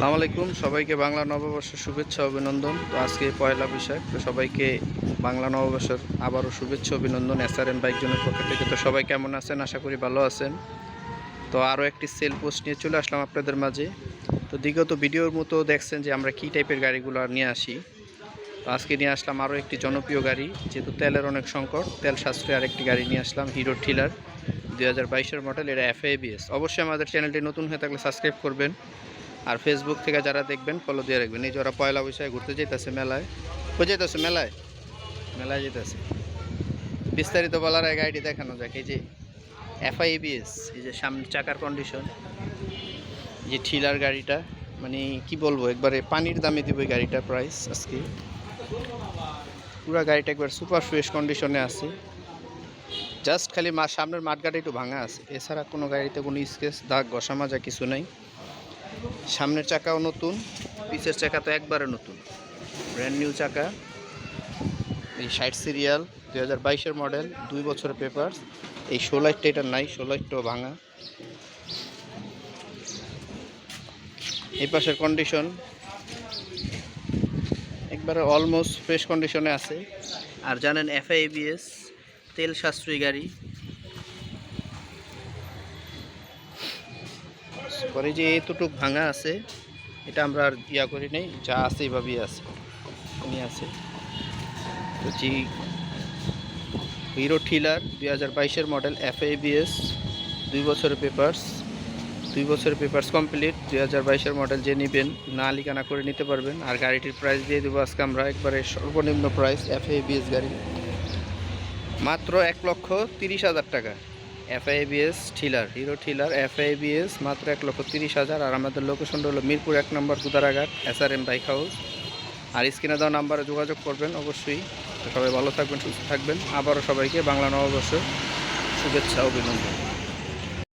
আসসালামু আলাইকুম, সবাইকে বাংলা নববর্ষের শুভেচ্ছা অভিনন্দন। তো আজকে পয়লা বৈশাখ, তো সবাইকে বাংলা নববর্ষের আবারও শুভেচ্ছা অভিনন্দন SRN বাইক জোনের পক্ষ থেকে। তো সবাই কেমন আছেন? আশা করি ভালো আছেন। তো আরও একটি সেল পোস্ট নিয়ে চলে আসলাম আপনাদের মাঝে। তো বিগত ভিডিওর মতো দেখছেন যে আমরা কী টাইপের গাড়িগুলো নিয়ে আসি। তো আজকে নিয়ে আসলাম আরও একটি জনপ্রিয় গাড়ি, যেহেতু তেলের অনেক সংকট, তেল সাশ্রয়ী আরেকটি গাড়ি নিয়ে আসলাম, হিরো ঠিলার 2022-এর মডেল। এটা FABS। অবশ্যই আমাদের চ্যানেলটি নতুন হয়ে থাকলে সাবস্ক্রাইব করবেন, আর ফেসবুক থেকে যারা দেখবেন ফলো দিয়ে রাখবেন। এই যে ওরা পয়লা বৈশাখে ঘুরতে যেতেছে মেলায়। কই যেতেছে? মেলায় মেলায় যেতেছে। বিস্তারিত বলার আগে গাড়িটি দেখানো যাক। এই যে FABS, এই যে সামনে চাকার কন্ডিশন, যে ঠিলার গাড়িটা, মানে কি বলবো, একবারে পানির দামে দিব এই গাড়িটার প্রাইস আজকে। পুরো গাড়িটা একবার সুপার ফ্রেশ কন্ডিশনে আছে, জাস্ট খালি সামনের মাঠগাটা একটু ভাঙা আছে, এছাড়া কোনো গাড়িতে কোনো স্কেচ দাগ ঘষা মাজা কিছু নাই। সামনের চাকাও নতুন, পিছের চাকা তো একবারে নতুন, ব্র্যান্ড নিউ চাকা। এই 60 সিরিয়াল 2022-এর মডেল, 2 বছরের পেপার। এই 16টা এটার নাই, 16টাও ভাঙা। এই পাশের কন্ডিশন একবারে অলমোস্ট ফ্রেশ কন্ডিশনে আছে। আর জানেন FABS তেল সাশ্রয়ী গাড়ি। পরে যে এতটুক ভাঙা আছে, এটা আমরা আর ইয়া করি নেই, যা আছে এইভাবেই আছে, নিয়ে আছে। তো জি, হিরো ঠিলার 2022-এর মডেল, FABS, 2 বছরের পেপারস কমপ্লিট, 2022-এর মডেল। যে নেবেন না লিখানা করে নিতে পারবেন। আর গাড়িটির প্রাইস দিয়ে দেবো আজকে আমরা একবারে সর্বনিম্ন প্রাইস। FABS গাড়ি মাত্র 1,30,000 টাকা। FABS ঠিলার, হিরো ঠিলার FABS মাত্র 1,30,000। আর আমাদের লোকেশন হলো মিরপুর 1 নম্বর গুদারাঘাট, SRN বাইক হাউস। আর স্ক্রিনে দেওয়া নাম্বারে যোগাযোগ করবেন অবশ্যই। তো সবাই ভালো থাকবেন, সুস্থ থাকবেন। আবারও সবাইকে বাংলা নববর্ষের শুভেচ্ছা অভিনন্দন।